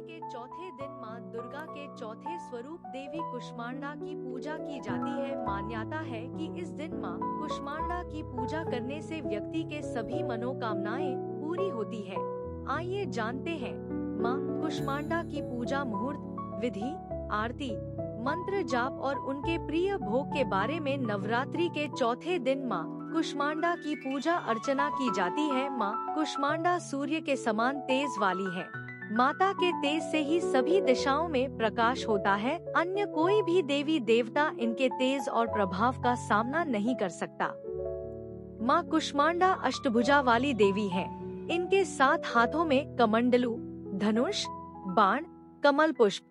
के चौथे दिन मां दुर्गा के चौथे स्वरूप देवी कुष्मांडा की पूजा की जाती है। मान्यता है कि इस दिन मां कुष्मांडा की पूजा करने से व्यक्ति के सभी मनोकामनाएं पूरी होती है। आइए जानते हैं मां कुष्मांडा की पूजा मुहूर्त, विधि, आरती, मंत्र जाप और उनके प्रिय भोग के बारे में। नवरात्रि के चौथे दिन मां कुष्मांडा की पूजा अर्चना की जाती है। मां कुष्मांडा सूर्य के समान तेज वाली है। माता के तेज से ही सभी दिशाओं में प्रकाश होता है। अन्य कोई भी देवी देवता इनके तेज और प्रभाव का सामना नहीं कर सकता। मां कुष्मांडा अष्टभुजा वाली देवी है। इनके 7 हाथों में कमंडलू, धनुष, बाण, कमल पुष्प,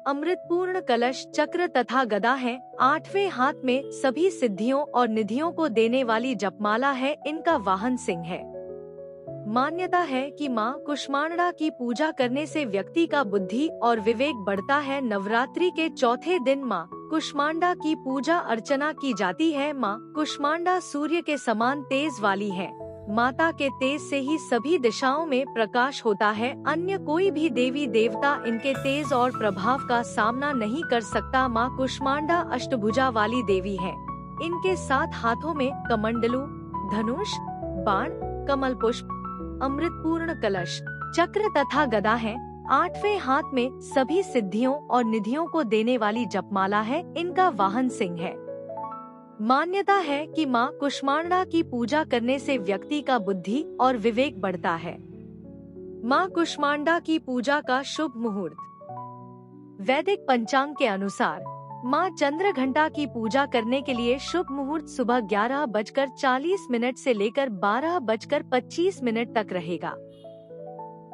अमृतपूर्ण कलश, चक्र तथा गदा है। 8वें हाथ में सभी सिद्धियों और निधियों को देने वाली जपमाला है। इनका वाहन सिंह है। मान्यता है कि मां कुष्मांडा की पूजा करने से व्यक्ति का बुद्धि और विवेक बढ़ता है। नवरात्रि के चौथे दिन मां कुष्मांडा की पूजा अर्चना की जाती है। मां कुष्मांडा सूर्य के समान तेज वाली है। माता के तेज से ही सभी दिशाओं में प्रकाश होता है। अन्य कोई भी देवी देवता इनके तेज और प्रभाव का सामना नहीं कर सकता। मां कुष्मांडा अष्टभुजा वाली देवी है। इनके 7 हाथों में कमंडलू, धनुष, बाण, कमल पुष्प, अमृतपूर्ण कलश, चक्र तथा गदा है। 8वें हाथ में सभी सिद्धियों और निधियों को देने वाली जपमाला है। इनका वाहन सिंह है। मान्यता है कि मां कुष्मांडा की पूजा करने से व्यक्ति का बुद्धि और विवेक बढ़ता है। मां कुष्मांडा की पूजा का शुभ मुहूर्त। वैदिक पंचांग के अनुसार मां चंद्रघंटा की पूजा करने के लिए शुभ मुहूर्त सुबह 11:40 से लेकर 12:25 तक रहेगा।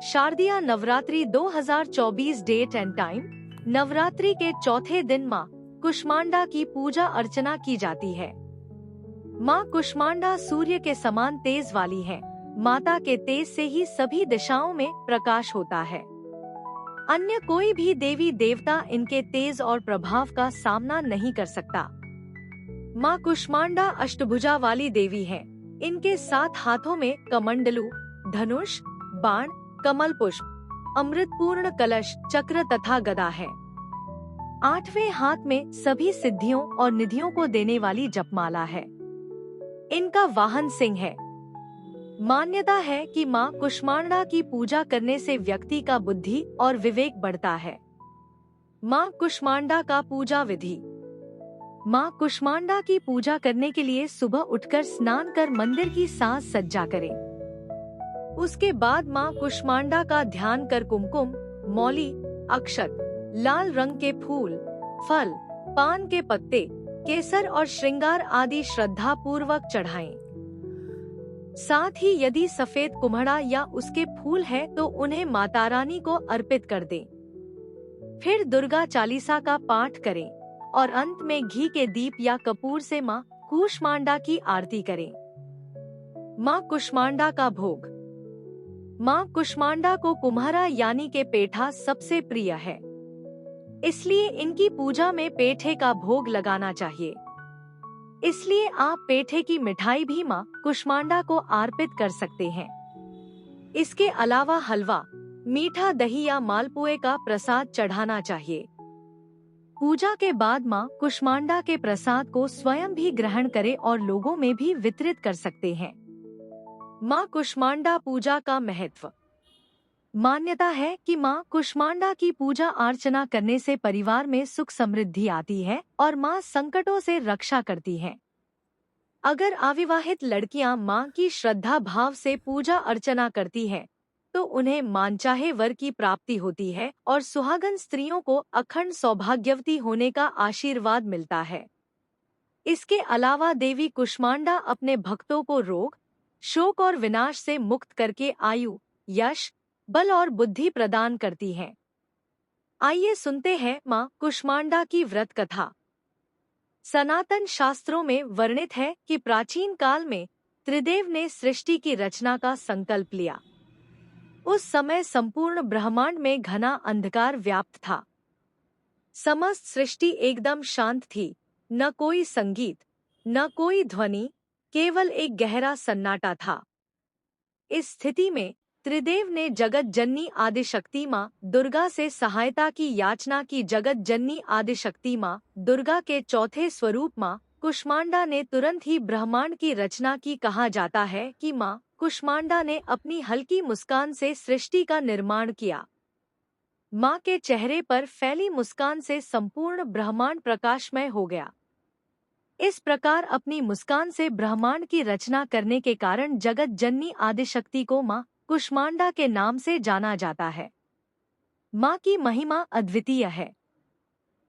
शारदीय Navratri 2024 date and time. Navratri के चौथे दिन मां कुष्मांडा की पूजा अर्चना की जाती है। मां कुष्मांडा सूर्य के समान तेज वाली है। माता के तेज से ही सभी दिशाओं में प्रकाश होता है। अन्य कोई भी देवी देवता इनके तेज और प्रभाव का सामना नहीं कर सकता। मां कुष्मांडा अष्टभुजा वाली देवी है। इनके 7 हाथों में कमंडलू, धनुष, बाण, कमल पुष्प, अमृतपूर्ण कलश, चक्र तथा गदा है। 8वें हाथ में सभी सिद्धियों और निधियों को देने वाली जपमाला है। इनका वाहन सिंह है। मान्यता है कि मां कुष्मांडा की पूजा करने से व्यक्ति का बुद्धि और विवेक बढ़ता है। मां कुष्मांडा का पूजा विधि। मां कुष्मांडा की पूजा करने के लिए सुबह उठकर स्नान कर मंदिर की साज सज्जा करें। उसके बाद मां कुष्मांडा का ध्यान कर कुमकुम, मौली, अक्षत, लाल रंग के फूल, फल, पान के पत्ते, केसर और श्रृंगार आदि श्रद्धा पूर्वक चढ़ाएं। साथ ही यदि सफेद कुम्हड़ा या उसके फूल है तो उन्हें माता रानी को अर्पित कर दें। फिर दुर्गा चालीसा का पाठ करें और अंत में घी के दीप या कपूर से मां कुष्मांडा की आरती करें। मां कुष्मांडा का भोग। मां कुष्मांडा को कुम्हरा यानी के पेठा सबसे प्रिय है, इसलिए इनकी पूजा में पेठे का भोग लगाना चाहिए। इसलिए आप पेठे की मिठाई भी मां कुष्मांडा को अर्पित कर सकते हैं। इसके अलावा हलवा, मीठा दही या मालपुए का प्रसाद चढ़ाना चाहिए। पूजा के बाद मां कुष्मांडा के प्रसाद को स्वयं भी ग्रहण करें और लोगों में भी वितरित कर सकते हैं। मां कुष्मांडा पूजा का महत्व। मान्यता है कि मां कुष्मांडा की पूजा अर्चना करने से परिवार में सुख समृद्धि आती है और मां संकटों से रक्षा करती है। अगर अविवाहित लड़कियां मां की श्रद्धा भाव से पूजा अर्चना करती हैं, तो उन्हें मानचाहे वर की प्राप्ति होती है और सुहागन स्त्रियों को अखंड सौभाग्यवती होने का आशीर्वाद मिलता है। इसके अलावा देवी कुष्मांडा अपने भक्तों को रोग, शोक और विनाश से मुक्त करके आयु, यश, बल और बुद्धि प्रदान करती हैं। आइए सुनते हैं मां कुष्मांडा की व्रत कथा। सनातन शास्त्रों में वर्णित है कि प्राचीन काल में त्रिदेव ने सृष्टि की रचना का संकल्प लिया। उस समय संपूर्ण ब्रह्मांड में घना अंधकार व्याप्त था। समस्त सृष्टि एकदम शांत थी, न कोई संगीत, न कोई ध्वनि, केवल एक गहरा सन्नाटा था। इस स्थिति में त्रिदेव ने जगत जननी आदिशक्ति माँ दुर्गा से सहायता की याचना की। जगत जननी आदिशक्ति माँ दुर्गा के चौथे स्वरूप माँ कुष्मांडा ने तुरंत ही ब्रह्मांड की रचना की। कहा जाता है कि माँ कुष्मांडा ने अपनी हल्की मुस्कान से सृष्टि का निर्माण किया। माँ के चेहरे पर फैली मुस्कान से संपूर्ण ब्रह्मांड प्रकाशमय हो गया। इस प्रकार अपनी मुस्कान से ब्रह्मांड की रचना करने के कारण जगत जननी आदिशक्ति को माँ कुष्मांडा के नाम से जाना जाता है। माँ की महिमा अद्वितीय है।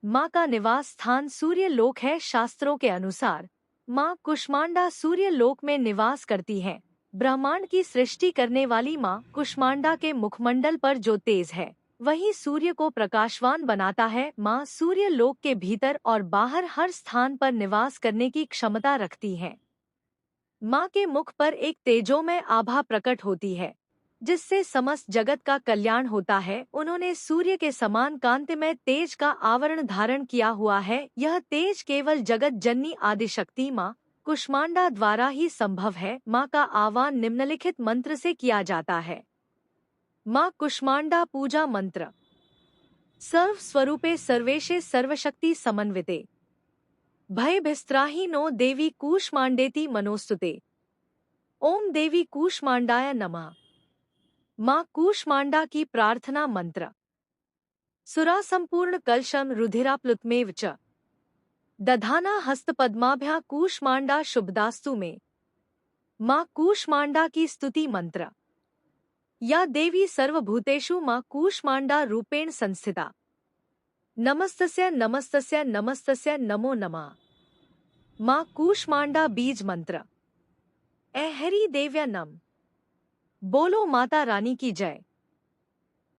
माँ का निवास स्थान सूर्य लोक है। शास्त्रों के अनुसार माँ कुष्मांडा सूर्य लोक में निवास करती है। ब्रह्मांड की सृष्टि करने वाली माँ कुष्मांडा के मुखमंडल पर जो तेज है वही सूर्य को प्रकाशवान बनाता है। माँ सूर्य लोक के भीतर और बाहर हर स्थान पर निवास करने की क्षमता रखती है। माँ के मुख पर एक तेजोमय आभा प्रकट होती है जिससे समस्त जगत का कल्याण होता है। उन्होंने सूर्य के समान कांतिमय तेज का आवरण धारण किया हुआ है। यह तेज केवल जगत जननी आदिशक्ति माँ कुष्मांडा द्वारा ही संभव है। माँ का आह्वान निम्नलिखित मंत्र से किया जाता है। माँ कुष्मांडा पूजा मंत्र। सर्व स्वरूपे सर्वेशे सर्वशक्ति समन्विते भयभिस्त्राहि नो देवी कूष्मांडेति मनोस्तुते। ओम देवी कूष्मांडाय नमः। माँ कूष्मांडा की प्रार्थना मंत्र। सुरा संपूर्ण कलशम रुधिराप्लुतमेव च दधाना हस्तपद्माभ्या कूष्मांडा शुभदास्तु में। माँ कूष्मांडा की स्तुति मंत्र। या देवी सर्वभूतेषु माँ कूष्मांडा रूपेण संस्थिता। नमस्तस्य नमस्तस्य नमस्तस्य नमो नमः। माँ कूष्मांडा बीज मंत्र। ऐ हरि देव्या नम। बोलो माता रानी की जय।